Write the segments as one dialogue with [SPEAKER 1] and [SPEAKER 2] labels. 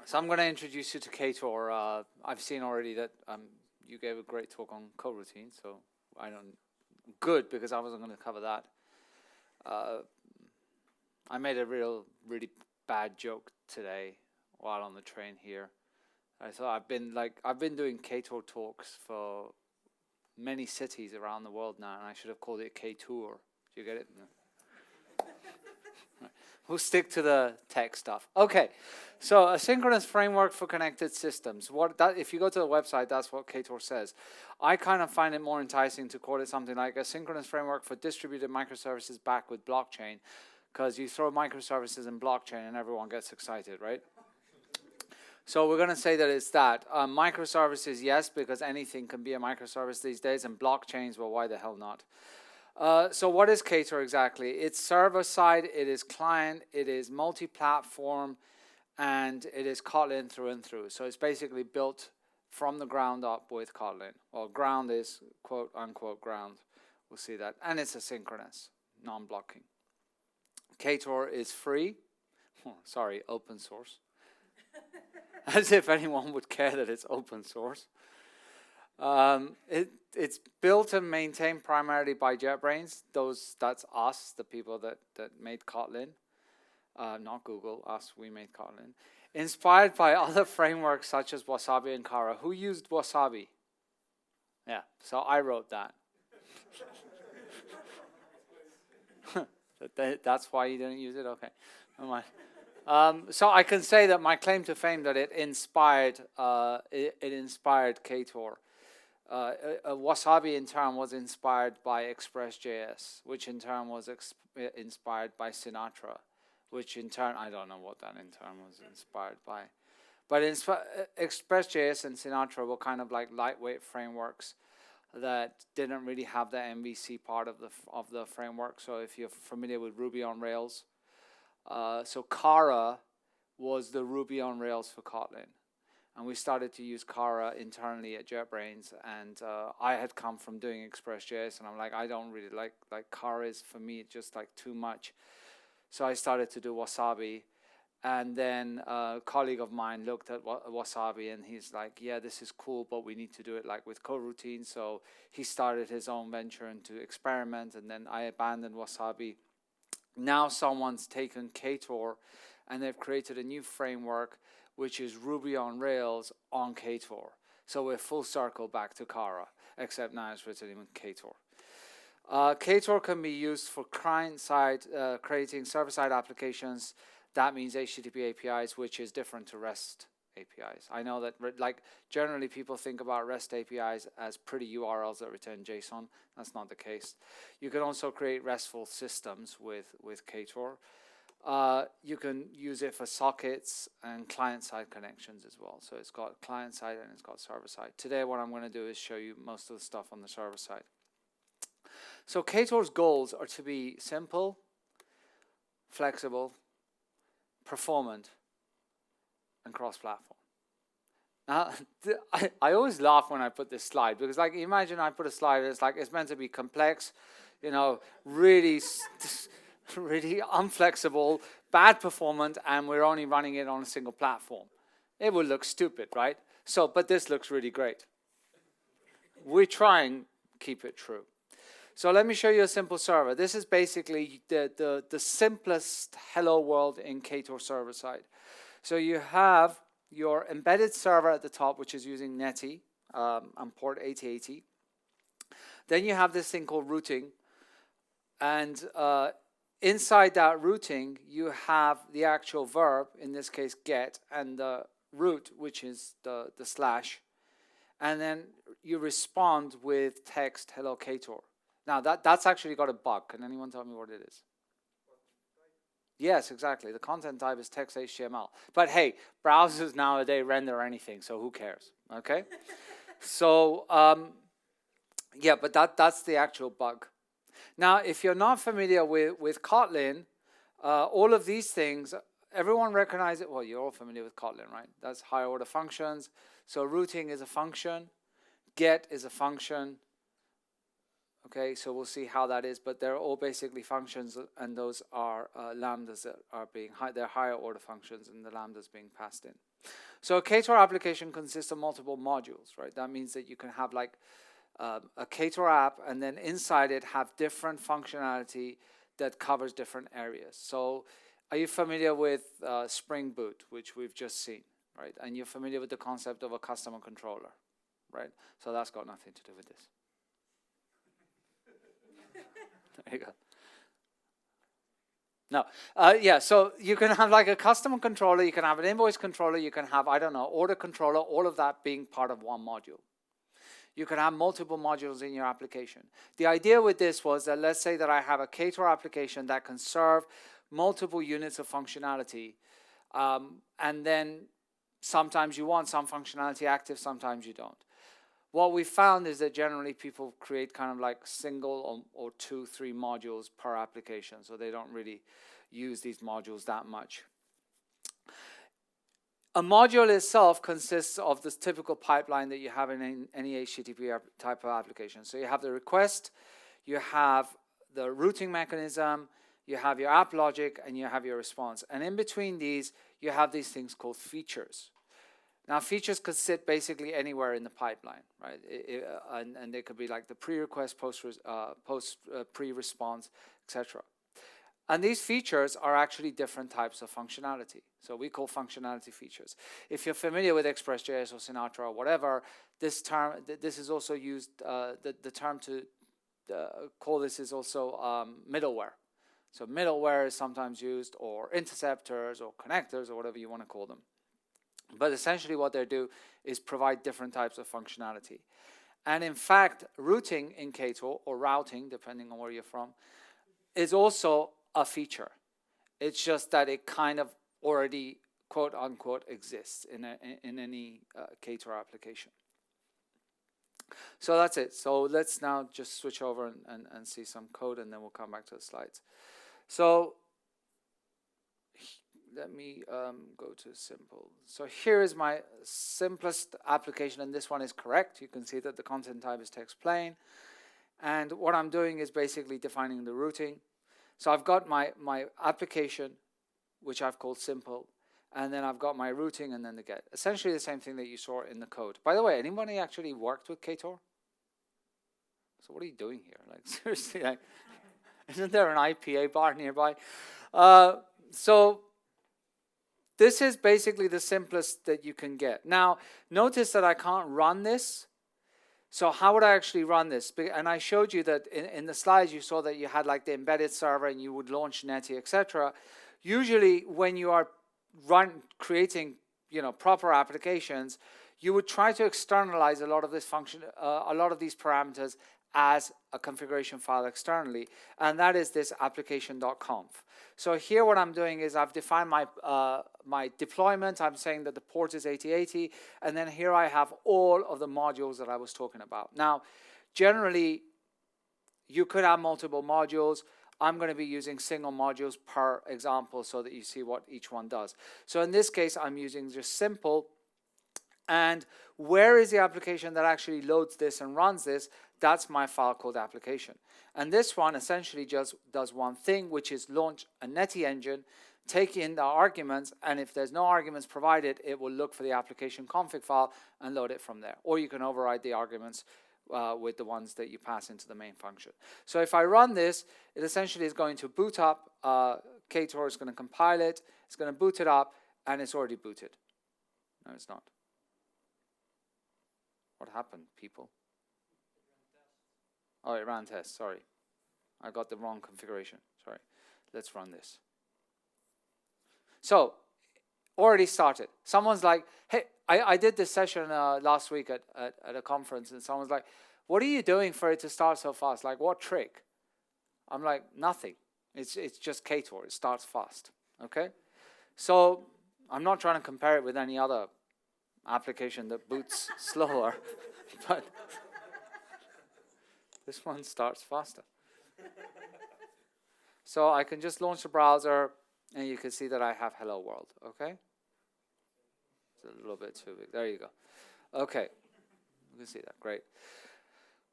[SPEAKER 1] So I'm going to introduce you to Ktor. I've seen already that you gave a great talk on coroutines, so good, because I wasn't going to cover that. I made a really bad joke today while on the train here. I thought I've been doing Ktor talks for many cities around the world now, and I should have called it Ktor. Do you get it? No. We'll stick to the tech stuff. Okay, so asynchronous framework for connected systems. If you go to the website, that's what Ktor says. I kind of find it more enticing to call it something like a synchronous framework for distributed microservices backed with blockchain, because you throw microservices in blockchain and everyone gets excited, right? So we're going to say that it's that. Microservices, yes, because anything can be a microservice these days, and blockchains, well, why the hell not? So what is Ktor exactly? It's server-side, it is client, it is multi-platform, and it is Kotlin through and through. So it's basically built from the ground up with Kotlin. Well, ground is quote-unquote ground. We'll see that. And it's asynchronous, non-blocking. Ktor is free. Open source. As if anyone would care that it's open source. It's built and maintained primarily by JetBrains. That's us, the people that made Kotlin. Not Google, us, we made Kotlin. Inspired by other frameworks such as Wasabi and Kara. Who used Wasabi? Yeah, so I wrote that. That's why you didn't use it? Okay, never mind. So I can say that my claim to fame that it inspired Ktor. Wasabi in turn was inspired by Express.js, which in turn was inspired by Sinatra, which in turn, I don't know what that in turn was inspired by. But Express.js and Sinatra were kind of like lightweight frameworks that didn't really have the MVC part of the framework. So if you're familiar with Ruby on Rails, so Kara was the Ruby on Rails for Kotlin. And we started to use Kara internally at JetBrains, and I had come from doing Express.js, and I'm like, I don't really like Kara is, for me, just like too much. So I started to do Wasabi, and then a colleague of mine looked at Wasabi, and he's like, yeah, this is cool, but we need to do it like with coroutines. So he started his own venture into experiment, and then I abandoned Wasabi. Now someone's taken Ktor, and they've created a new framework, which is Ruby on Rails on Ktor. So we're full circle back to Kara, except now it's written in Ktor. Ktor can be used for client-side, creating server-side applications. That means HTTP APIs, which is different to REST APIs. I know that generally people think about REST APIs as pretty URLs that return JSON. That's not the case. You can also create RESTful systems with Ktor. You can use it for sockets and client-side connections as well. So it's got client-side and it's got server-side. Today what I'm going to do is show you most of the stuff on the server-side. So Ktor's goals are to be simple, flexible, performant, and cross-platform. Now, I always laugh when I put this slide, because imagine I put a slide and it's meant to be complex, really unflexible, bad performant, and we're only running it on a single platform. It would look stupid, right? But this looks really great. We try and keep it true. So let me show you a simple server. This is basically the simplest hello world in Ktor server side. So you have your embedded server at the top, which is using Netty and port 8080. Then you have this thing called routing, and inside that routing, you have the actual verb, in this case get, and the root, which is the slash. And then you respond with text, hello Ktor. Now that's actually got a bug. Can anyone tell me what it is? Yes, exactly. The content type is text HTML. But hey, browsers nowadays render anything, so who cares? Okay? So, yeah, but that's the actual bug. Now, if you're not familiar with Kotlin, all of these things, everyone recognizes it. Well, you're all familiar with Kotlin, right? That's higher order functions. So routing is a function. Get is a function. Okay, so we'll see how that is, but they're all basically functions, and those are lambdas that are being they're higher order functions, and the lambdas being passed in. So a Ktor application consists of multiple modules, right? That means that you can have like a Ktor app, and then inside it have different functionality that covers different areas. So are you familiar with Spring Boot, which we've just seen, right? And you're familiar with the concept of a customer controller, right? So that's got nothing to do with this. There you go. No, yeah, so you can have like a customer controller, you can have an invoice controller, you can have, I don't know, order controller, all of that being part of one module. You can have multiple modules in your application. The idea with this was that let's say that I have a Ktor application that can serve multiple units of functionality, and then sometimes you want some functionality active, sometimes you don't. What we found is that generally people create kind of like single or 2, 3 modules per application, so they don't really use these modules that much. A module itself consists of this typical pipeline that you have in any HTTP type of application. So you have the request, you have the routing mechanism, you have your app logic, and you have your response. And in between these, you have these things called features. Now, features could sit basically anywhere in the pipeline, right? And they could be like the pre-request, pre-response, etc. And these features are actually different types of functionality. So we call functionality features. If you're familiar with Express.js or Sinatra or whatever, this is also used, the term to call this is also middleware. So middleware is sometimes used, or interceptors or connectors or whatever you want to call them. But essentially what they do is provide different types of functionality. And in fact, routing in Ktor, or routing, depending on where you're from, is also a feature. It's just that it kind of already, quote unquote, exists in any Ktor application. So that's it. So let's now just switch over and see some code, and then we'll come back to the slides. So let me go to simple. So here is my simplest application, and this one is correct. You can see that the content type is text plain. And what I'm doing is basically defining the routing. So I've got my application, which I've called simple, and then I've got my routing and then the get. Essentially the same thing that you saw in the code. By the way, anybody actually worked with Ktor? So what are you doing here? Like seriously, like, isn't there an IPA bar nearby? So this is basically the simplest that you can get. Now, notice that I can't run this. So how would I actually run this? And I showed you that in the slides, you saw that you had like the embedded server and you would launch Netty, etc. Usually when you are creating, proper applications, you would try to externalize a lot of this function, a lot of these parameters as a configuration file externally, and that is this application.conf. So here what I'm doing is I've defined my my deployment. I'm saying that the port is 8080, and then here I have all of the modules that I was talking about. Now, generally, you could have multiple modules. I'm going to be using single modules per example so that you see what each one does. So in this case, I'm using just simple. And where is the application that actually loads this and runs this? That's my file called application. And this one essentially just does one thing, which is launch a Netty engine, take in the arguments, and if there's no arguments provided, it will look for the application config file and load it from there. Or you can override the arguments with the ones that you pass into the main function. So if I run this, it essentially is going to boot up. Ktor is going to compile it. It's going to boot it up, and it's already booted. No, it's not. What happened, people? Oh, it ran tests. Sorry. I got the wrong configuration. Sorry. Let's run this. So, already started. Someone's like, hey, I did this session last week at a conference, and someone's like, what are you doing for it to start so fast? Like, what trick? I'm like, nothing. It's just Ktor. It starts fast. Okay? So, I'm not trying to compare it with any other application that boots slower, but this one starts faster. So I can just launch the browser, and you can see that I have Hello World, okay? It's a little bit too big. There you go. Okay, you can see that, great.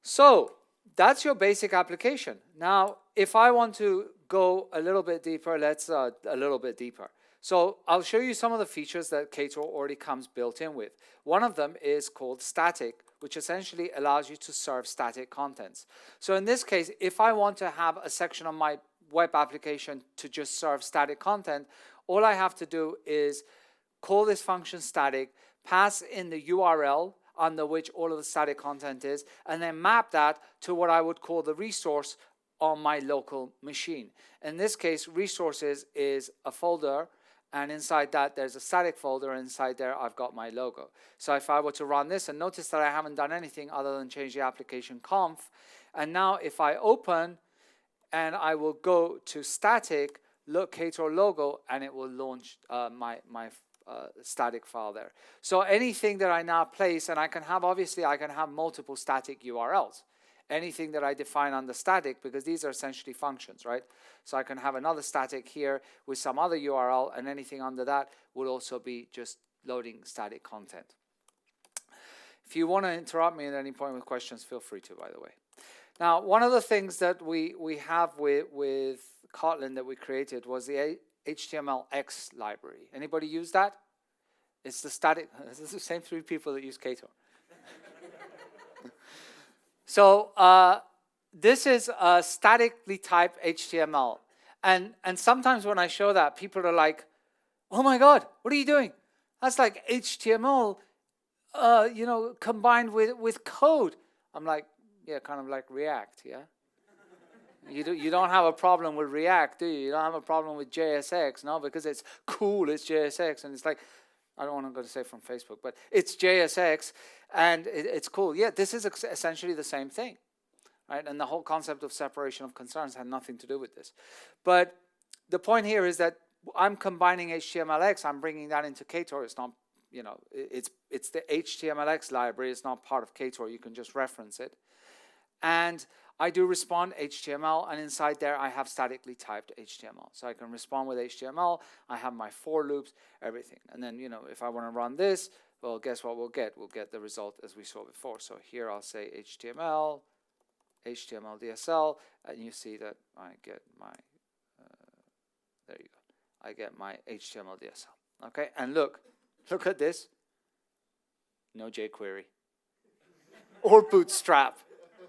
[SPEAKER 1] So that's your basic application. Now, if I want to go a little bit deeper, let's a little bit deeper. So I'll show you some of the features that Ktor already comes built in with. One of them is called static, which essentially allows you to serve static contents. So in this case, if I want to have a section of my web application to just serve static content, all I have to do is call this function static, pass in the URL under which all of the static content is, and then map that to what I would call the resource on my local machine. In this case, resources is a folder, and inside that there's a static folder, and inside there I've got my logo. So if I were to run this, and notice that I haven't done anything other than change the application conf, and now if I open and I will go to static, look Ktor logo, and it will launch my static file there. So anything that I now place, and I can have, obviously I can have multiple static URLs. Anything that I define under static, because these are essentially functions, right? So I can have another static here with some other URL, and anything under that will also be just loading static content. If you want to interrupt me at any point with questions, feel free to, by the way. Now, one of the things that we have with Kotlin that we created was the HTMLX library. Anybody use that? It's the static, it's the same three people that use Ktor. So this is a statically typed HTML. And sometimes when I show that, people are like, oh my God, what are you doing? That's like HTML, you know, combined with code. I'm like, yeah, kind of like React, yeah? You don't have a problem with React, do you? You don't have a problem with JSX, no? Because it's cool, it's JSX, and it's like, I don't want to go to say from Facebook, but it's JSX, and it's cool. Yeah, this is essentially the same thing, right? And the whole concept of separation of concerns had nothing to do with this. But the point here is that I'm combining HTMLX, I'm bringing that into Ktor. It's not, you know, it's the HTMLX library. It's not part of Ktor. You can just reference it. And I do respond HTML, and inside there I have statically typed HTML. So I can respond with HTML, I have my for loops, everything. And then, you know, if I want to run this, well, guess what we'll get? We'll get the result as we saw before. So here I'll say HTML, HTML DSL, and you see that I get my, there you go. I get my HTML DSL. Okay, and look at this. No jQuery. Or Bootstrap.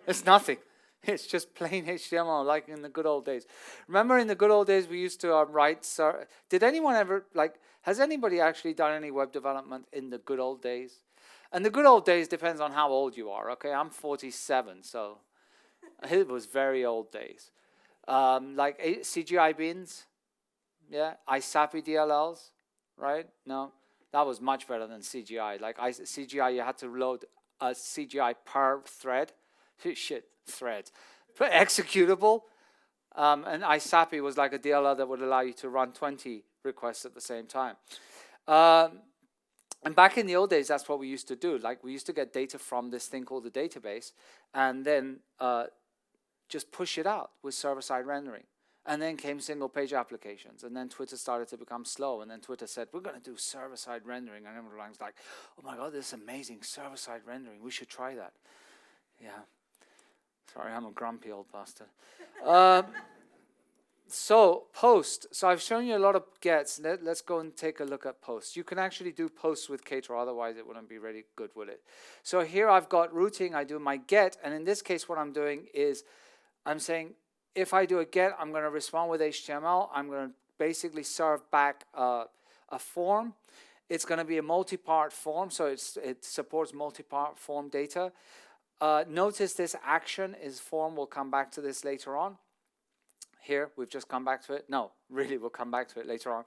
[SPEAKER 1] It's nothing. It's just plain HTML, like in the good old days. Remember in the good old days we used to write, did anyone ever, like, has anybody actually done any web development in the good old days? And the good old days depends on how old you are, okay? I'm 47, so it was very old days. Like CGI beans, yeah? ISAPI DLLs, right? No, that was much better than CGI. Like CGI, you had to load a CGI per thread. Shit, threads. But executable. And ISAPI was like a DLL that would allow you to run 20 requests at the same time. And back in the old days, that's what we used to do. Like, we used to get data from this thing called the database, and then just push it out with server-side rendering. And then came single-page applications, and then Twitter started to become slow, and then Twitter said, we're going to do server-side rendering, and everyone was like, oh my God, this is amazing, server-side rendering, we should try that. Yeah. Sorry, I'm a grumpy old bastard. So post. So I've shown you a lot of gets. Let's go and take a look at posts. You can actually do posts with Ktor, otherwise it wouldn't be really good, would it? So here I've got routing. I do my get, and in this case what I'm doing is I'm saying if I do a get, I'm going to respond with HTML. I'm going to basically serve back a form. It's going to be a multi-part form, so it supports multi-part form data. Notice this action is form. We'll come back to this later on. Here, we've just come back to it. No, really, we'll come back to it later on.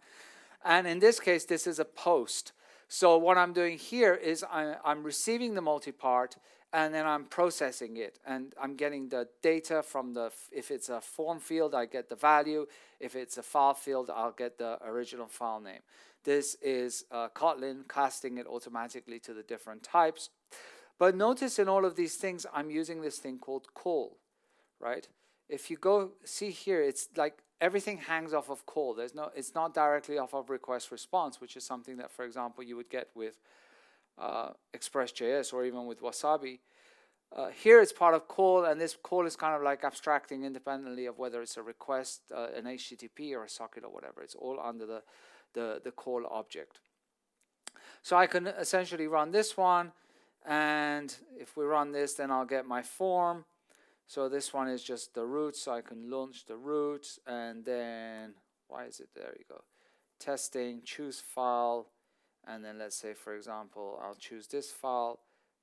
[SPEAKER 1] And in this case, this is a post. So what I'm doing here is I'm receiving the multi-part, and then I'm processing it. And I'm getting the data from if it's a form field, I get the value. If it's a file field, I'll get the original file name. This is Kotlin casting it automatically to the different types. But notice in all of these things, I'm using this thing called call, right? If you go see here, it's like everything hangs off of call. It's not directly off of request response, which is something that, for example, you would get with Express.js or even with Wasabi. Here it's part of call, and this call is kind of like abstracting independently of whether it's a request, an HTTP, or a socket or whatever. It's all under the call object. So I can essentially run this one, and if we run this, then I'll get my form. So this one is just the root, so I can launch the root, and then, why is it, there you go, testing, choose file, and then let's say, for example, I'll choose this file,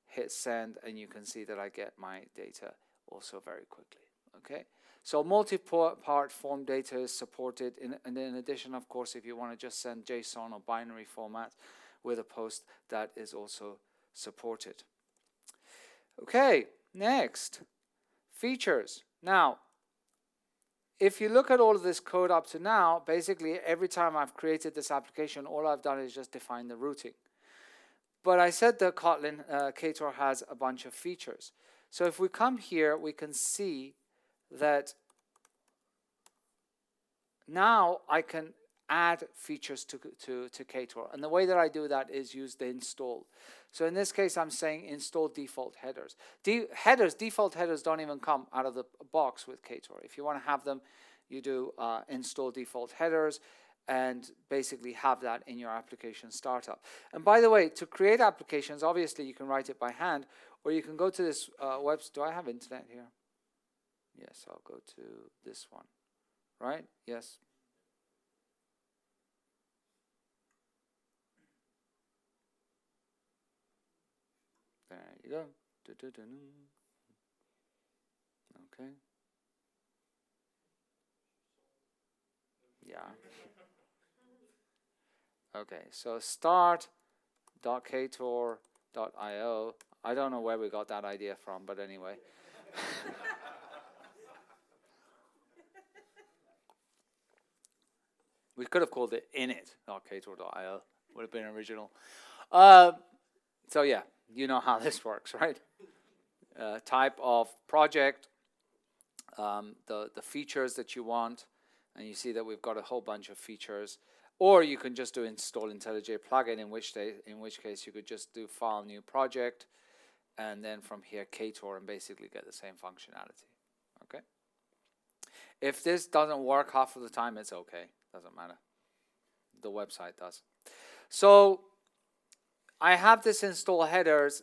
[SPEAKER 1] hit send, and you can see that I get my data also very quickly. Okay, so multi-part form data is supported, and in addition, of course, if you want to just send JSON or binary format with a post, that is also supported. Okay, next, features. Now, if you look at all of this code up to now, basically every time I've created this application, all I've done is just define the routing. But I said that Kotlin, Ktor has a bunch of features. So if we come here, we can see that now I can add features to Ktor. And the way that I do that is use the install. So in this case, I'm saying install default headers. Default headers don't even come out of the box with Ktor. If you want to have them, you do install default headers and basically have that in your application startup. And by the way, to create applications, obviously you can write it by hand, or you can go to this website. Do I have internet here? Yes, I'll go to this one. Right? Yes. There you go. Okay. Yeah. Okay, so start.ktor.io. I don't know where we got that idea from, but anyway. We could have called it init.ktor.io. Would have been original. So yeah, you know how this works, right? Type of project, the features that you want, and you see that we've got a whole bunch of features. Or you can just do install IntelliJ plugin, in which case you could just do file new project, and then from here Ktor, and basically get the same functionality. Okay. If this doesn't work half of the time, it's okay. Doesn't matter. The website does. So I have this install headers,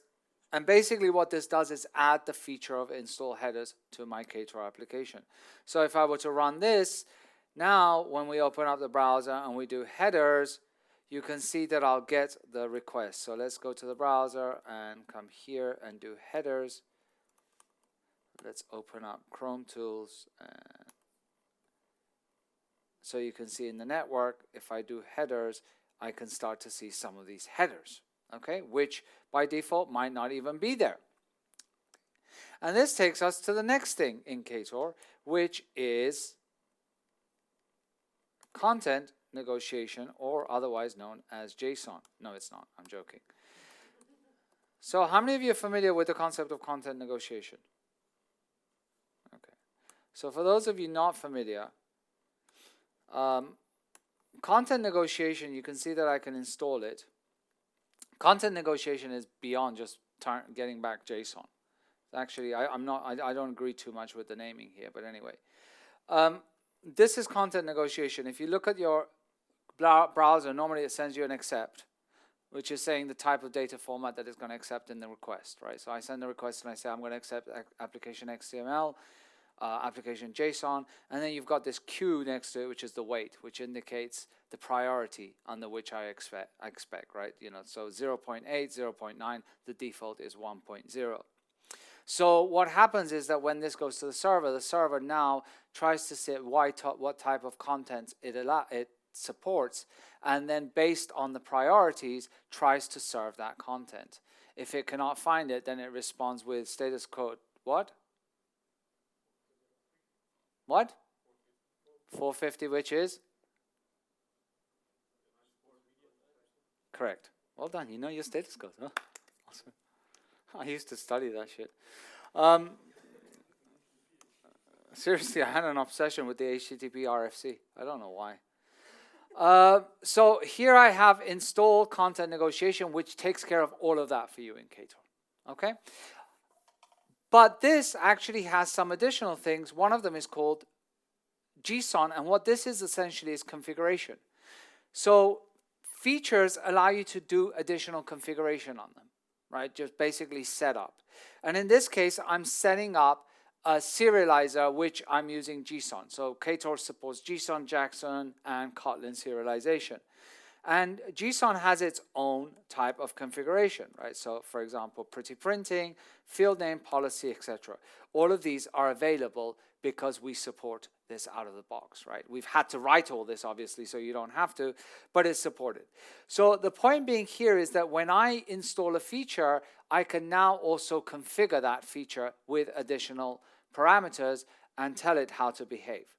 [SPEAKER 1] and basically what this does is add the feature of install headers to my Ktor application. So if I were to run this, now when we open up the browser and we do headers, you can see that I'll get the request. So let's go to the browser and come here and do headers. Let's open up Chrome tools. So you can see in the network, if I do headers, I can start to see some of these headers, okay, which by default might not even be there. And this takes us to the next thing in Ktor, which is content negotiation, or otherwise known as JSON. No, it's not. I'm joking. So how many of you are familiar with the concept of content negotiation? Okay. So for those of you not familiar, content negotiation, you can see that I can install it. Content negotiation is beyond just getting back JSON. Actually, I don't agree too much with the naming here, but anyway. This is content negotiation. If you look at your browser, normally it sends you an accept, which is saying the type of data format that it's going to accept in the request, right? So I send the request and I say I'm going to accept application XML, application JSON, and then you've got this Q next to it, which is the weight, which indicates the priority under which I expect, right? You know, so 0.8, 0.9, the default is 1.0. So what happens is that when this goes to the server now tries to see what type of content it supports, and then based on the priorities tries to serve that content. If it cannot find it, then it responds with status code. What? What? 450, which is? Correct. Well done. You know your status code, huh? Awesome. I used to study that shit. Seriously, I had an obsession with the HTTP RFC. I don't know why. So here I have install content negotiation, which takes care of all of that for you in Ktor. Okay? But this actually has some additional things. One of them is called JSON, and what this is essentially is configuration. So features allow you to do additional configuration on them, right? Just basically set up. And in this case, I'm setting up a serializer, which I'm using JSON. So Ktor supports JSON, Jackson, and Kotlin serialization. And JSON has its own type of configuration, right? So for example, pretty printing, field name, policy, etc. All of these are available because we support this out of the box, right? We've had to write all this, obviously, so you don't have to, but it's supported. So the point being here is that when I install a feature, I can now also configure that feature with additional parameters and tell it how to behave.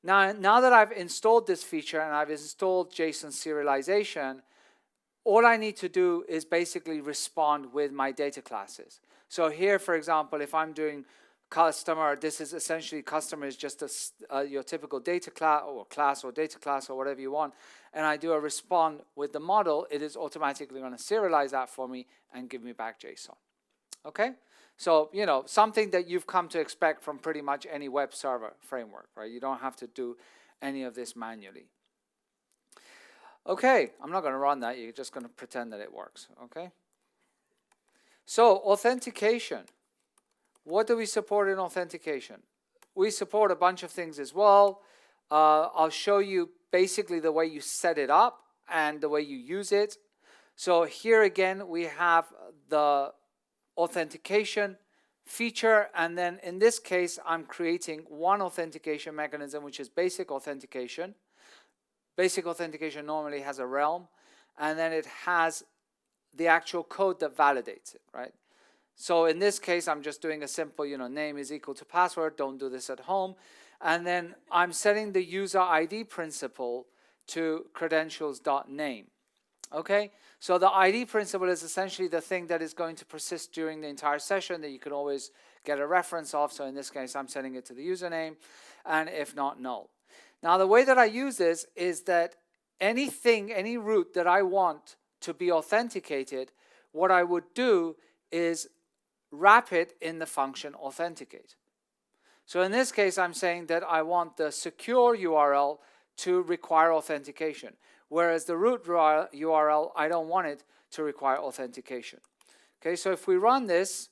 [SPEAKER 1] Now that I've installed this feature and I've installed JSON serialization, all I need to do is basically respond with my data classes. So here, for example, if I'm doing customer, this is essentially customer is just your typical data class or data class or whatever you want, and I do a respond with the model, it is automatically going to serialize that for me and give me back JSON. Okay? So, you know, something that you've come to expect from pretty much any web server framework, right? You don't have to do any of this manually. Okay, I'm not going to run that. You're just going to pretend that it works, okay? So, authentication. What do we support in authentication? We support a bunch of things as well. I'll show you basically the way you set it up and the way you use it. So here again, we have the authentication feature, and then in this case I'm creating one authentication mechanism, which is basic authentication. Basic authentication normally has a realm, and then it has the actual code that validates it, right? So in this case I'm just doing a simple, you know, name is equal to password. Don't do this at home. And then I'm setting the user ID principal to credentials.name. Okay, so the ID principal is essentially the thing that is going to persist during the entire session that you can always get a reference of. So in this case, I'm setting it to the username, and if not, null. Now, the way that I use this is that any route that I want to be authenticated, what I would do is wrap it in the function authenticate. So in this case, I'm saying that I want the secure URL to require authentication. Whereas the root URL, I don't want it to require authentication. Okay, so if we run this,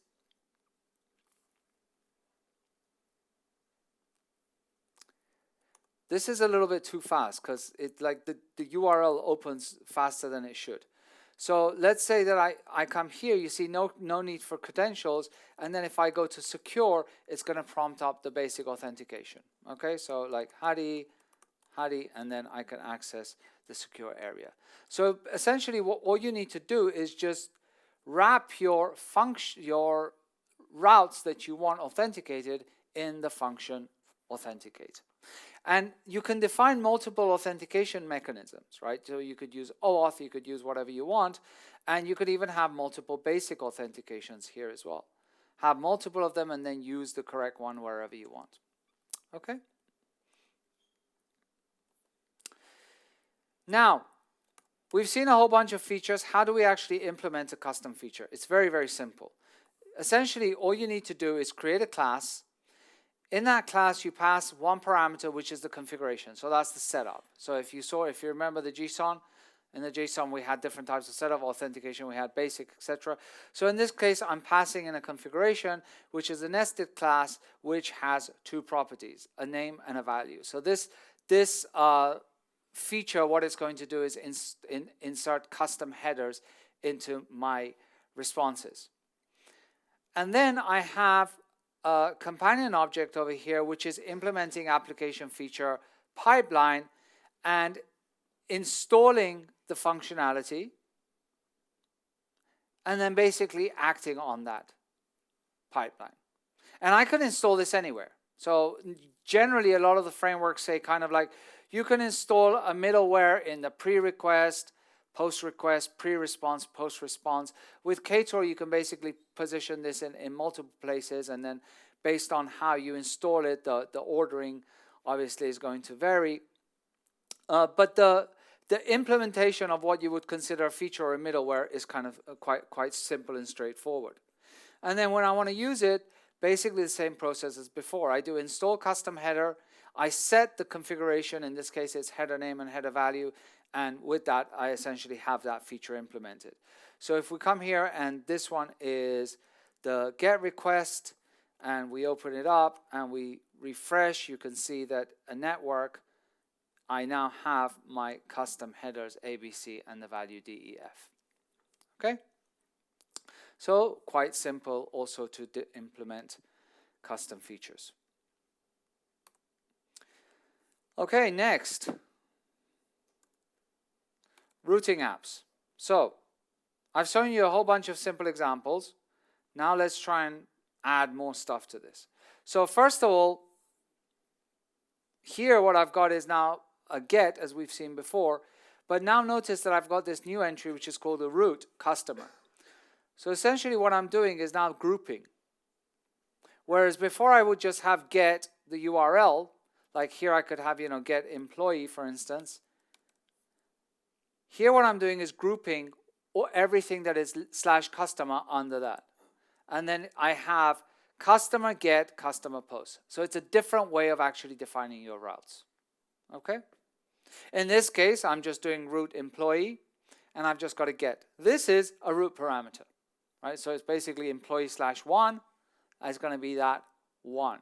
[SPEAKER 1] this is a little bit too fast because it like the URL opens faster than it should. So let's say that I come here, you see no need for credentials, and then if I go to secure, it's going to prompt up the basic authentication. Okay, so like Hadi, and then I can access the secure area. So essentially all you need to do is just wrap your routes that you want authenticated in the function authenticate. And you can define multiple authentication mechanisms, right? So you could use OAuth, you could use whatever you want, and you could even have multiple basic authentications here as well. Have multiple of them and then use the correct one wherever you want. Okay? Now, we've seen a whole bunch of features. How do we actually implement a custom feature? It's very, very simple. Essentially, all you need to do is create a class. In that class, you pass one parameter, which is the configuration. So that's the setup. So if you remember the JSON, in the JSON we had different types of setup, authentication, we had basic, etc. So in this case, I'm passing in a configuration, which is a nested class, which has two properties, a name and a value. So this feature, what it's going to do is insert custom headers into my responses. And then I have a companion object over here, which is implementing application feature pipeline and installing the functionality and then basically acting on that pipeline. And I can install this anywhere. So generally, a lot of the frameworks say kind of like, you can install a middleware in the pre-request, post-request, pre-response, post-response. With Ktor, you can basically position this in multiple places, and then based on how you install it, the ordering obviously is going to vary. But the implementation of what you would consider a feature or a middleware is kind of quite simple and straightforward. And then when I want to use it, basically the same process as before. I do install custom header. I set the configuration. In this case, it's header name and header value. And with that, I essentially have that feature implemented. So if we come here, and this one is the GET request, and we open it up and we refresh, you can see that a network, I now have my custom headers ABC and the value DEF. Okay? So quite simple also to implement custom features. Okay, next. Routing apps. So I've shown you a whole bunch of simple examples. Now let's try and add more stuff to this. So first of all, here what I've got is now a get, as we've seen before, but now notice that I've got this new entry which is called a root customer. So essentially what I'm doing is now grouping. Whereas before I would just have get the URL, like here I could have, get employee, for instance. Here what I'm doing is grouping everything that is /customer under that. And then I have customer get, customer post. So it's a different way of actually defining your routes. Okay? In this case, I'm just doing root employee, and I've just got to get. This is a root parameter, right? So it's basically employee /1. It's going to be that 1.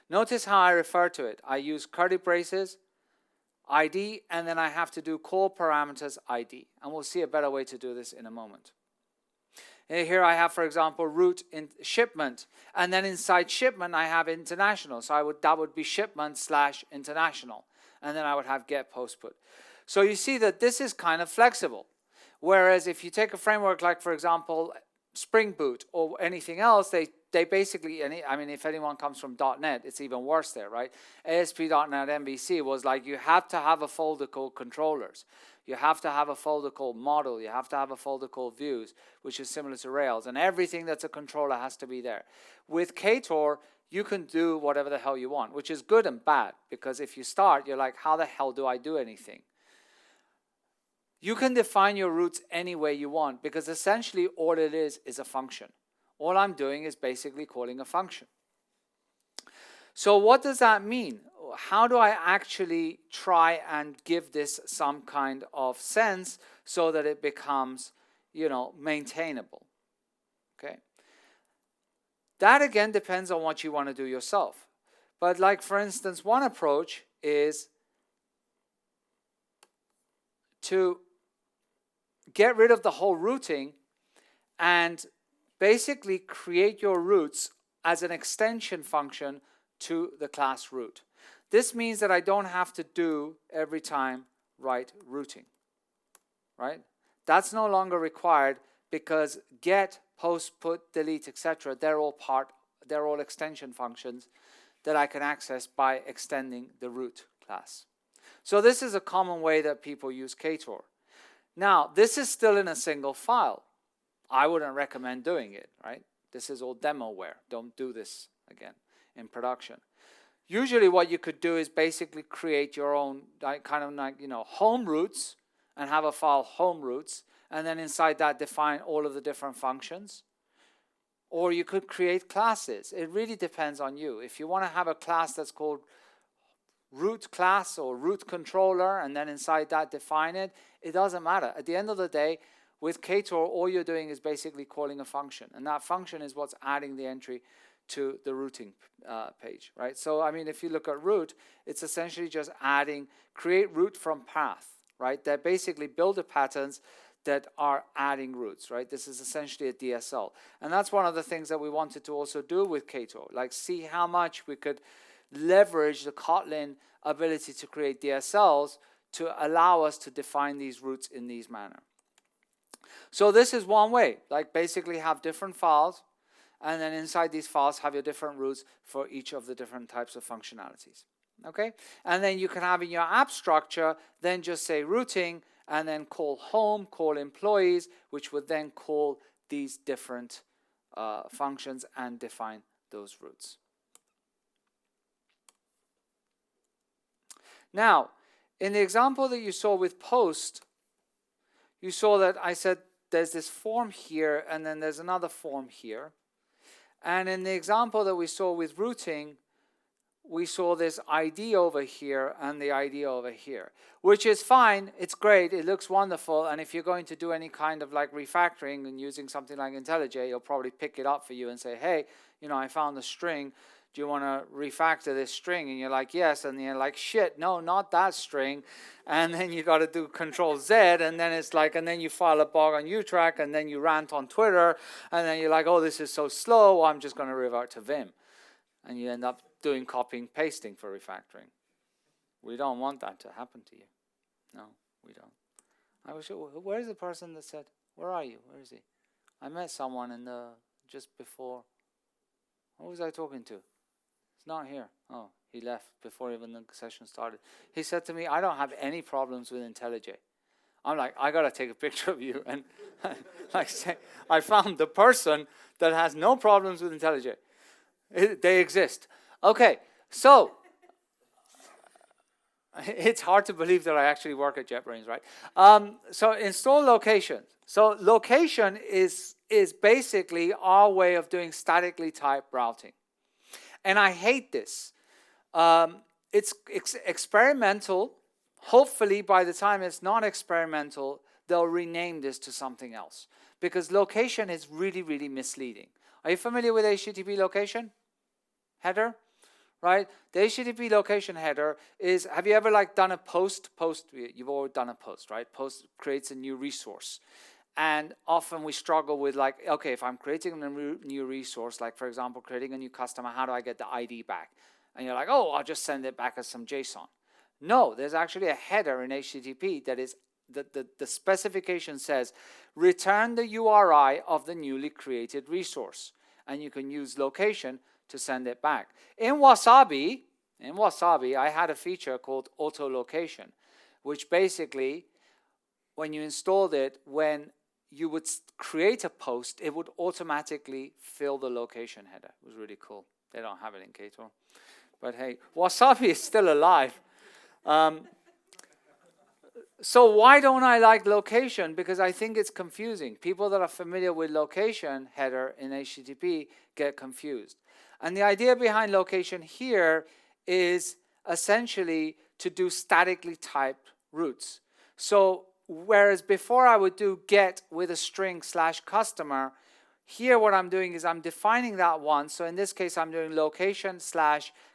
[SPEAKER 1] Notice how I refer to it. I use curly braces, ID, and then I have to do call parameters ID. And we'll see a better way to do this in a moment. And here I have, for example, root in shipment, and then inside shipment I have international. So that would be shipment /international, and then I would have get post put. So you see that this is kind of flexible. Whereas if you take a framework like, for example, Spring Boot or anything else, they basically, if anyone comes from .NET, it's even worse there, right? ASP.NET MVC was like you have to have a folder called controllers. You have to have a folder called model. You have to have a folder called views, which is similar to Rails. And everything that's a controller has to be there. With Ktor, you can do whatever the hell you want, which is good and bad. Because if you start, you're like, how the hell do I do anything? You can define your routes any way you want, because essentially all it is a function. All I'm doing is basically calling a function. So what does that mean? How do I actually try and give this some kind of sense so that it becomes, maintainable? Okay. That again depends on what you want to do yourself. But like, for instance, one approach is to get rid of the whole routing and basically create your routes as an extension function to the class root. This means that I don't have to do every time write routing, right? That's no longer required because get, post, put, delete, etc. They're all extension functions that I can access by extending the root class. So this is a common way that people use Ktor. Now, this is still in a single file. I wouldn't recommend doing it, right? This is all demoware. Don't do this again in production. Usually what you could do is basically create your own home routes and have a file home routes, and then inside that define all of the different functions. Or you could create classes. It really depends on you. If you want to have a class that's called root class or root controller, and then inside that define it, it doesn't matter. At the end of the day, with Ktor, all you're doing is basically calling a function, and that function is what's adding the entry to the routing page, right? So, if you look at root, it's essentially just create root from path, right? They're basically builder patterns that are adding routes, right? This is essentially a DSL. And that's one of the things that we wanted to also do with Ktor, like see how much we could leverage the Kotlin ability to create DSLs to allow us to define these routes in these manner. So this is one way, like basically have different files, and then inside these files have your different routes for each of the different types of functionalities. Okay? And then you can have in your app structure, then just say routing, and then call home, call employees, which would then call these different functions and define those routes. Now, in the example that you saw with post, you saw that I said there's this form here, and then there's another form here. And in the example that we saw with routing, we saw this ID over here and the ID over here, which is fine. It's great. It looks wonderful. And if you're going to do any kind of like refactoring and using something like IntelliJ, it'll probably pick it up for you and say, hey, you know, I found a string. Do you want to refactor this string? And you're like, yes. And you're like, shit, no, not that string. And then you got to do Control Z. And then it's like, and then you file a bug on UTrack. And then you rant on Twitter. And then you're like, oh, this is so slow. I'm just going to revert to Vim. And you end up doing copying, pasting for refactoring. We don't want that to happen to you. No, we don't. I wish. Where's the person that said, where are you? Where is he? I met someone in the, just before. What was I talking to? He's not here. Oh, he left before even the session started. He said to me, I don't have any problems with IntelliJ. I'm like, I got to take a picture of you and like say, I found the person that has no problems with IntelliJ. They exist. Okay, so it's hard to believe that I actually work at JetBrains, right? So install location. So location is basically our way of doing statically typed routing. And I hate this. It's experimental. Hopefully, by the time it's not experimental, they'll rename this to something else. Because location is really, really misleading. Are you familiar with HTTP location header? Right? The HTTP location header is, have you ever like done a post? You've already done a post, right? Post creates a new resource. And often we struggle with like, okay, if I'm creating a new resource, like for example, creating a new customer, how do I get the ID back? And you're like, oh, I'll just send it back as some JSON. No, there's actually a header in HTTP that is, the specification says, return the URI of the newly created resource. And you can use location to send it back. In Wasabi, I had a feature called auto location, which basically, when you installed it, when you would create a post, it would automatically fill the location header. It was really cool. They don't have it in Ktor. But hey, Wasabi is still alive. So why don't I like location? Because I think it's confusing. People that are familiar with location header in HTTP get confused. And the idea behind location here is essentially to do statically typed routes. So whereas before I would do get with a string / customer, here what I'm doing is I'm defining that once. So in this case, I'm doing location /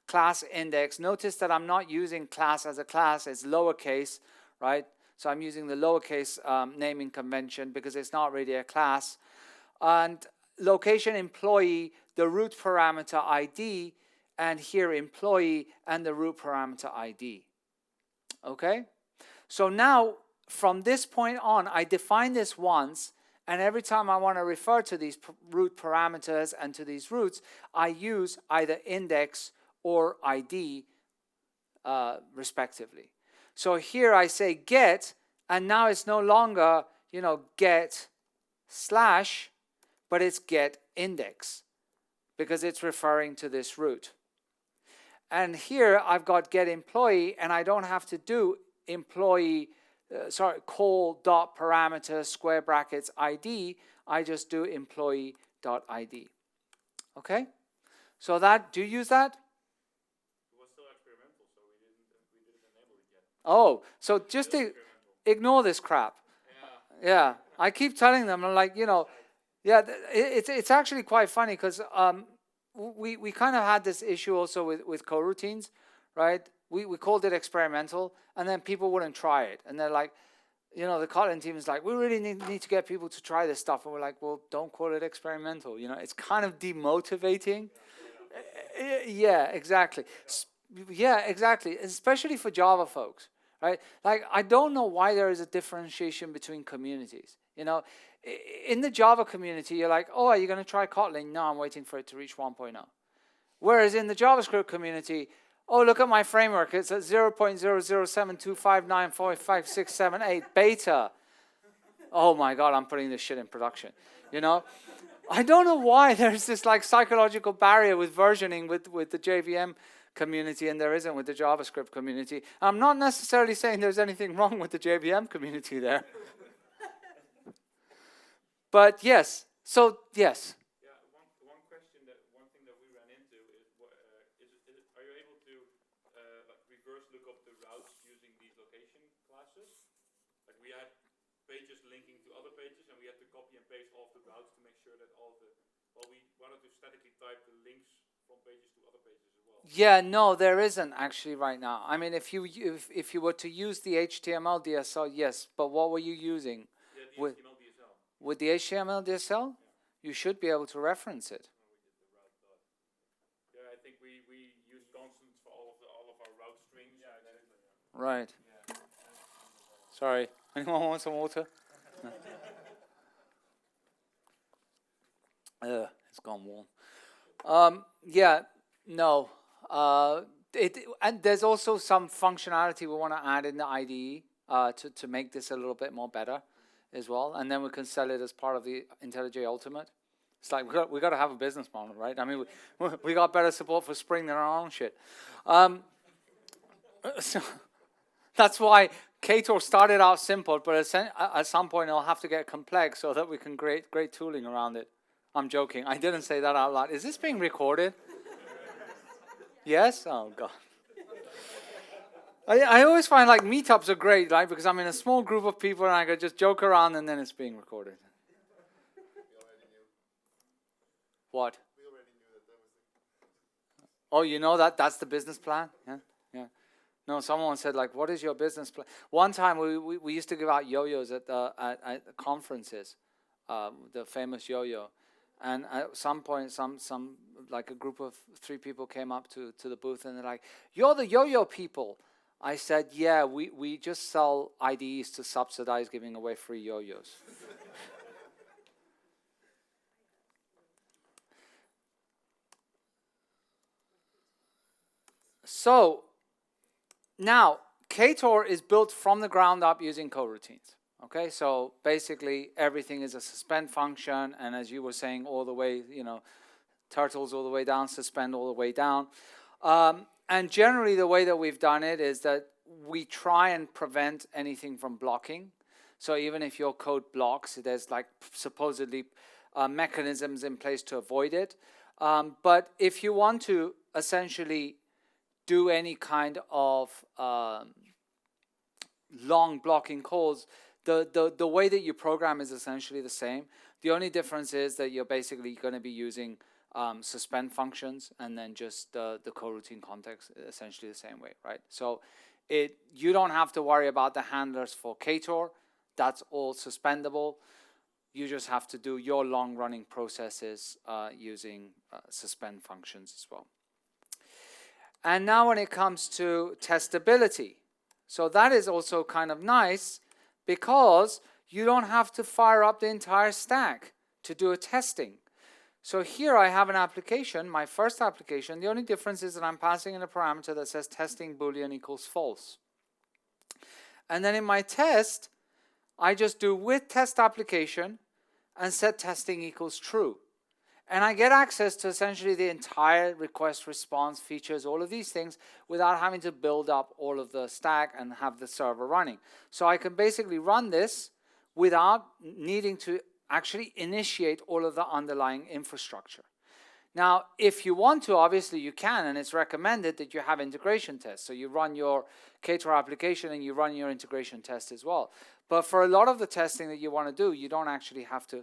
[SPEAKER 1] class index. Notice that I'm not using class as a class. It's lowercase, right? So I'm using the lowercase naming convention because it's not really a class. And location employee, the root parameter ID, and here employee and the root parameter ID. Okay? So now, from this point on, I define this once, and every time I want to refer to these root parameters and to these roots, I use either index or ID respectively. So here I say get, and now it's no longer, you know, get /, but it's get index because it's referring to this root. And here I've got get employee, and I don't have to do employee, call dot parameter square brackets ID. I just do employee dot ID. Okay? So that, do you use that?
[SPEAKER 2] It was still experimental, so we didn't enable it yet.
[SPEAKER 1] Oh, so just ignore this crap. Yeah, I keep telling them, I'm like, you know, yeah, it's actually quite funny because we kind of had this issue also with coroutines, right? We called it experimental, and then people wouldn't try it. And they're like, you know, the Kotlin team is like, we really need to get people to try this stuff. And we're like, well, don't call it experimental. You know, it's kind of demotivating. Yeah, exactly. Yeah, exactly. Especially for Java folks, right? Like, I don't know why there is a differentiation between communities. You know, in the Java community, you're like, oh, are you going to try Kotlin? No, I'm waiting for it to reach 1.0. Whereas in the JavaScript community, oh, look at my framework. It's at 0.00725945678 beta. Oh my God, I'm putting this shit in production. You know, I don't know why there's this like psychological barrier with versioning with the JVM community, and there isn't with the JavaScript community. I'm not necessarily saying there's anything wrong with the JVM community there. But yes, so yes.
[SPEAKER 2] Yeah, one question that Well, we wanted to statically type the links from pages to other pages as well.
[SPEAKER 1] Yeah, no, there isn't actually right now. I mean, if you were to use the HTML DSL, yes, but what were you using?
[SPEAKER 2] Yeah, the
[SPEAKER 1] With
[SPEAKER 2] HTML DSL.
[SPEAKER 1] with the HTML DSL, you should be able to reference it.
[SPEAKER 2] No, we did the route dot. Yeah, I think we use constants for all of our route strings. Yeah, exactly. Yeah.
[SPEAKER 1] Right.
[SPEAKER 2] Yeah.
[SPEAKER 1] Sorry. Anyone want some water? It's gone warm. Yeah, no. And there's also some functionality we want to add in the IDE to make this a little bit more better as well, and then we can sell it as part of the IntelliJ Ultimate. It's like we got to have a business model, right? I mean, we got better support for Spring than our own shit. So that's why Ktor started out simple, but at some point it'll have to get complex so that we can create great tooling around it. I'm joking. I didn't say that out loud. Is this being recorded? Yes? Oh, God. I always find like meetups are great, right? Because I'm in a small group of people and I could just joke around and then it's being recorded.
[SPEAKER 2] We already knew.
[SPEAKER 1] What?
[SPEAKER 2] We already knew that was the...
[SPEAKER 1] Oh, you know that's the business plan? Yeah, yeah. No, someone said like, what is your business plan? One time we used to give out yo-yos at conferences, the famous yo-yo. And at some point, some like a group of 3 people came up to the booth and they're like, "You're the yo-yo people." I said, "Yeah, we just sell IDEs to subsidize giving away free yo-yos." So now Ktor is built from the ground up using coroutines. Okay, so basically everything is a suspend function, and as you were saying, all the way, turtles all the way down, suspend all the way down. And generally the way that we've done it is that we try and prevent anything from blocking. So even if your code blocks, there's like supposedly mechanisms in place to avoid it. But if you want to essentially do any kind of long blocking calls, the way that you program is essentially the same. The only difference is that you're basically going to be using suspend functions and then just the coroutine context essentially the same way, right? So you don't have to worry about the handlers for Ktor. That's all suspendable. You just have to do your long-running processes using suspend functions as well. And now when it comes to testability, so that is also kind of nice because you don't have to fire up the entire stack to do a testing. So here I have an application, my first application. The only difference is that I'm passing in a parameter that says testing boolean equals false. And then in my test, I just do with test application and set testing equals true. And I get access to essentially the entire request response features, all of these things, without having to build up all of the stack and have the server running. So I can basically run this without needing to actually initiate all of the underlying infrastructure. Now, if you want to, obviously you can, and it's recommended that you have integration tests. So you run your Ktor application and you run your integration test as well. But for a lot of the testing that you want to do, you don't actually have to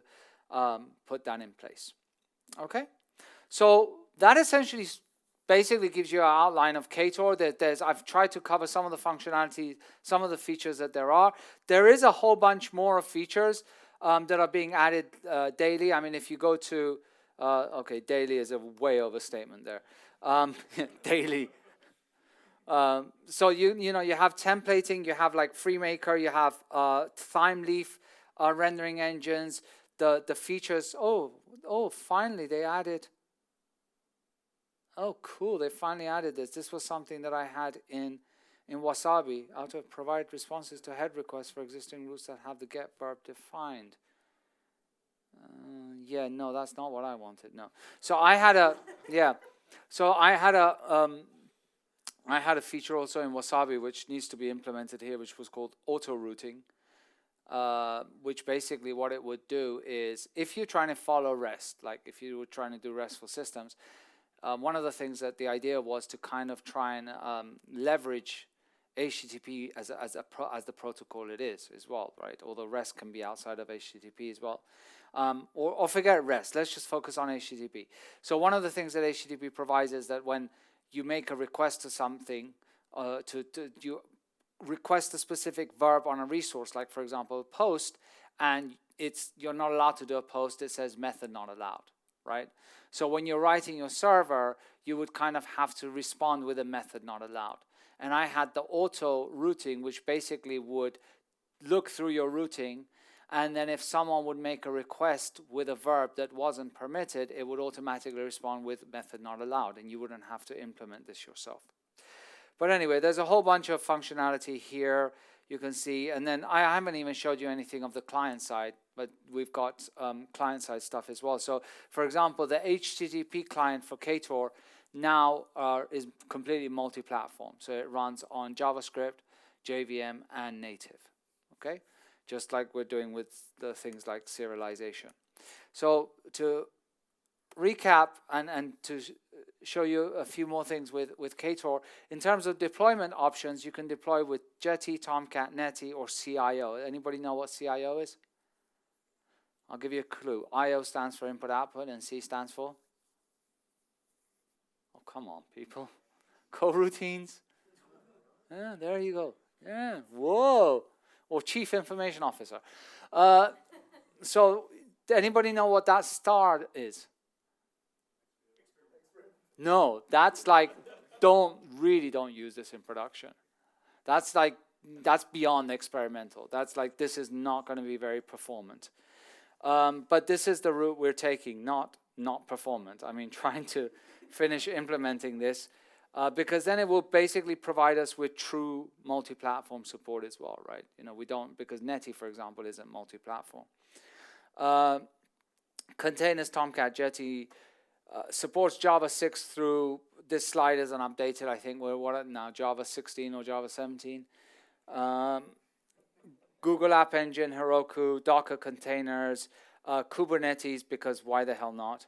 [SPEAKER 1] put that in place. Okay, so that essentially basically gives you an outline of Ktor. I've tried to cover some of the functionality, some of the features that there are. There is a whole bunch more of features that are being added daily. I mean, if you go to, okay, daily is a way overstatement there. Daily. So you have templating, you have like FreeMaker, you have time leaf rendering engines, the features. Oh, finally they added. Oh, cool! They finally added this. This was something that I had in Wasabi. Auto provide responses to head requests for existing routes that have the get verb defined. Yeah, no, that's not what I wanted. No. So I had a So I had a feature also in Wasabi which needs to be implemented here, which was called auto routing. Which basically what it would do is, if you're trying to follow REST, like if you were trying to do RESTful systems, one of the things that the idea was to kind of try and leverage HTTP as the protocol it is as well, right? Although REST can be outside of HTTP as well. or forget REST. Let's just focus on HTTP. So one of the things that HTTP provides is that when you make a request to something, you request a specific verb on a resource, like for example, post, and you're not allowed to do a post. It says method not allowed, right? So when you're writing your server, you would kind of have to respond with a method not allowed. And I had the auto routing, which basically would look through your routing, and then if someone would make a request with a verb that wasn't permitted, it would automatically respond with method not allowed, and you wouldn't have to implement this yourself. But anyway, there's a whole bunch of functionality here you can see, and then I haven't even showed you anything of the client side, but we've got client side stuff as well. So for example, the HTTP client for Ktor now is completely multi-platform. So it runs on JavaScript, JVM, and native, okay? Just like we're doing with the things like serialization. So to recap and to show you a few more things with Ktor, in terms of deployment options, you can deploy with Jetty, Tomcat, Netty, or CIO. Anybody know what CIO is? I'll give you a clue. IO stands for input output, and C stands for? Oh, come on, people. Coroutines. Yeah, there you go. Yeah, whoa. Or Chief Information Officer. So, anybody know what that star is? No, that's like, don't use this in production. That's beyond experimental. That's like, this is not going to be very performant. But this is the route we're taking, not performant. I mean, trying to finish implementing this, because then it will basically provide us with true multi-platform support as well, right? You know, we don't, because Netty, for example, isn't multi-platform. Containers, Tomcat, Jetty, supports Java 6 through, this slide isn't updated, I think we're at now, Java 16 or Java 17. Google App Engine, Heroku, Docker containers, Kubernetes, because why the hell not?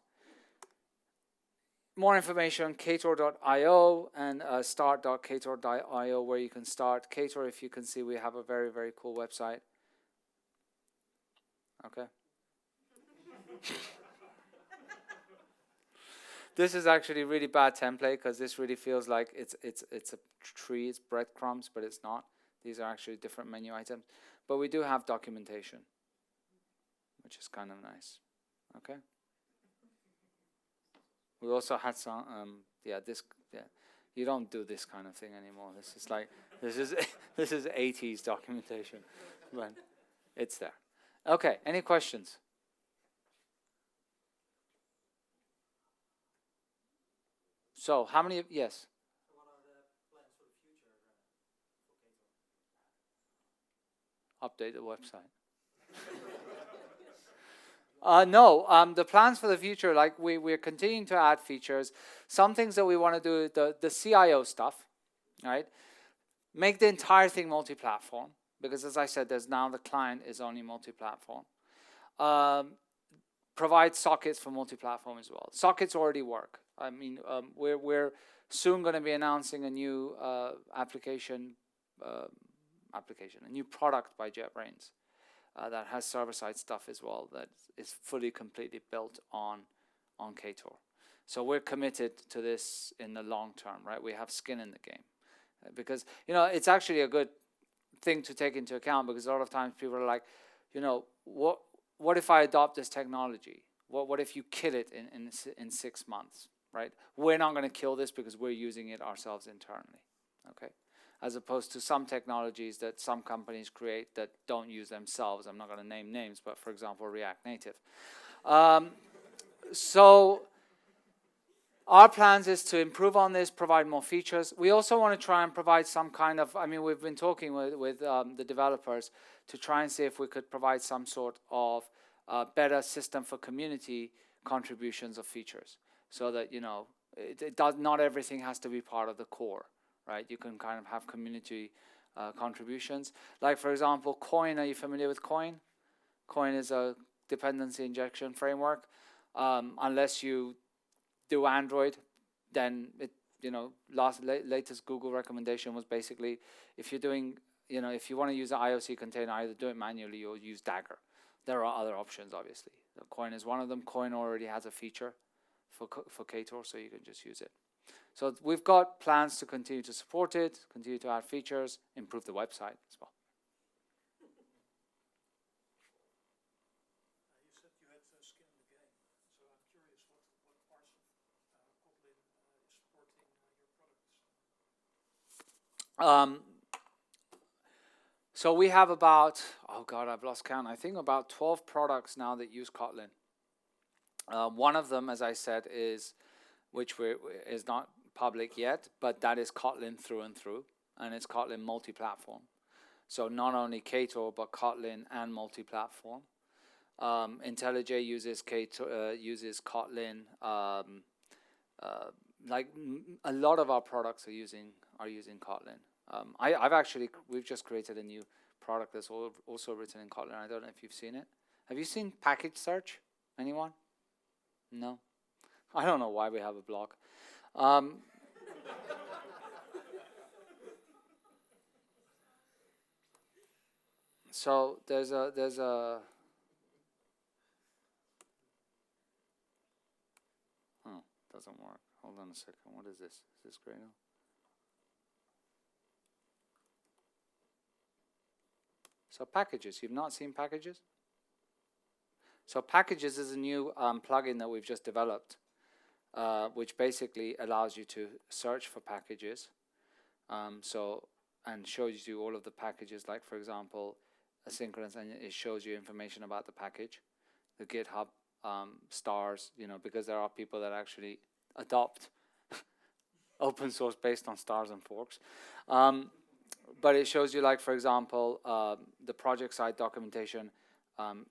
[SPEAKER 1] More information, ktor.io and start.ktor.io, where you can start. Ktor, if you can see, we have a very, very cool website. Okay. This is actually a really bad template, because this really feels like it's a tree, it's breadcrumbs, but it's not. These are actually different menu items. But we do have documentation, which is kind of nice. Okay. We also had some, you don't do this kind of thing anymore. This is like, this is 80s documentation, but it's there. Okay, any questions? So, how many, yes?
[SPEAKER 3] What are the plans for the future for Ktor?
[SPEAKER 1] Update the website. No, the plans for the future, like we're continuing to add features. Some things that we want to do, the CIO stuff, right? Make the entire thing multi-platform, because as I said, there's now the client is only multi-platform. Provide sockets for multi-platform as well. Sockets already work. I mean, we're soon going to be announcing a new application, a new product by JetBrains that has server-side stuff as well, that is fully, completely built on Ktor. So we're committed to this in the long term, right? We have skin in the game. Because, you know, it's actually a good thing to take into account, because a lot of times people are like, you know, what if I adopt this technology? What if you kill it in 6 months, right? We're not going to kill this because we're using it ourselves internally, okay? As opposed to some technologies that some companies create that don't use themselves. I'm not going to name names, but for example, React Native. So our plans is to improve on this, provide more features. We also want to try and provide some kind of, I mean, we've been talking with the developers to try and see if we could provide some sort of better system for community contributions of features, so that, you know, not everything has to be part of the core, right? You can kind of have community contributions. Like, for example, Coin, are you familiar with Coin? Coin is a dependency injection framework. Unless you do Android, then it, you know, latest Google recommendation was basically, if you're doing, you know, if you want to use an IOC container, either do it manually or use Dagger. there are other options, obviously. The Coin is one of them. Coin already has a feature for Ktor, so you can just use it. So we've got plans to continue to support it, continue to add features, improve the website as well.
[SPEAKER 3] You said you had skin in the game, so I'm curious what parts of Kotlin is supporting your products.
[SPEAKER 1] So we have about, oh God, I've lost count. I think about 12 products now that use Kotlin. One of them, as I said, is is not public yet, but that is Kotlin through and through, and it's Kotlin multi-platform. So not only Ktor, but Kotlin and multi-platform. IntelliJ uses Kotlin. Like a lot of our products are using Kotlin. We've just created a new product that's also written in Kotlin. I don't know if you've seen it. Have you seen package search? Anyone? No. I don't know why we have a blog. So there's a oh, doesn't work. Hold on a second. What is this? Is this Gradle? So packages. You've not seen packages? So packages is a new plugin that we've just developed, which basically allows you to search for packages. And shows you all of the packages, like for example, asynchronous, and it shows you information about the package, the GitHub stars, because there are people that actually adopt open source based on stars and forks. But it shows you, like for example, the project side documentation,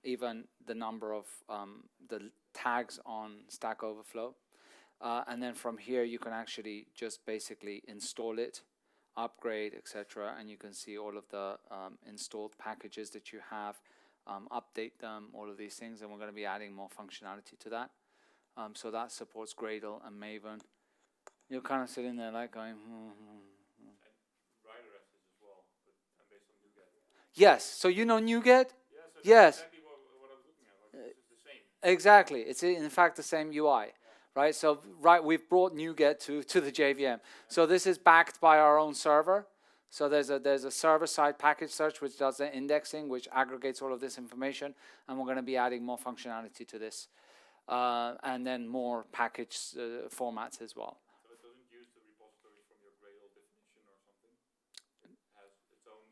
[SPEAKER 1] even the number of the tags on Stack Overflow. And then from here, you can actually just basically install it, upgrade, etc. And you can see all of the installed packages that you have, update them, all of these things. And we're going to be adding more functionality to that. So that supports Gradle and Maven. You're kind of sitting there like going, Yes, so you know NuGet? Yes.
[SPEAKER 2] Exactly what I was looking at. Like, it's the same.
[SPEAKER 1] Exactly. It's in fact the same UI, right? So we've brought NuGet to the JVM. So this is backed by our own server. So there's a server-side package search which does the indexing, which aggregates all of this information, and we're going to be adding more functionality to this, and then more package formats as well.
[SPEAKER 2] So it doesn't use the repository from your Gradle definition or something? It has its own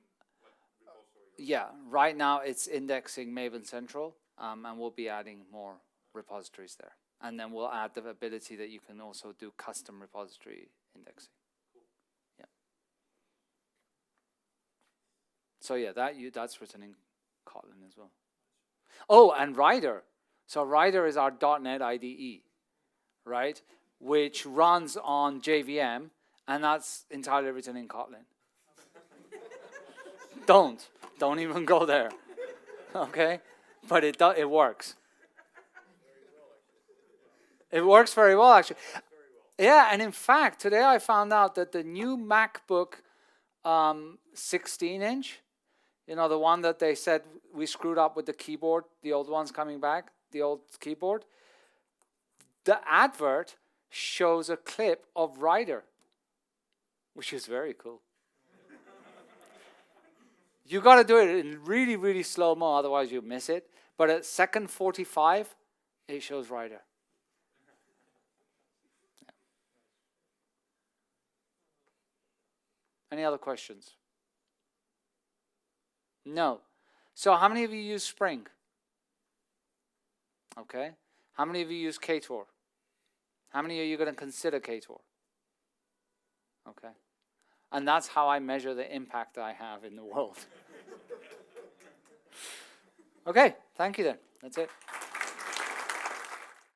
[SPEAKER 2] repository?
[SPEAKER 1] Yeah, right now it's indexing Maven Central, and we'll be adding more repositories there. And then we'll add the ability that you can also do custom repository indexing.
[SPEAKER 2] Cool.
[SPEAKER 1] Yeah. So yeah, that's written in Kotlin as well. Oh, and Rider. So Rider is our .NET IDE, right? Which runs on JVM, and that's entirely written in Kotlin. Don't even go there, okay? But it works. It works very well, actually. Yeah, and in fact, today I found out that the new MacBook 16-inch, the one that they said we screwed up with the keyboard, the old one's coming back, the old keyboard, the advert shows a clip of Rider, which is very cool. You got to do it in really, really slow-mo, otherwise you miss it. But at second 45, it shows Rider. Yeah. Any other questions? No. So how many of you use Spring? Okay. How many of you use Ktor? How many are you going to consider Ktor? Okay. And that's how I measure the impact I have in the world. Okay, thank you then. That's it.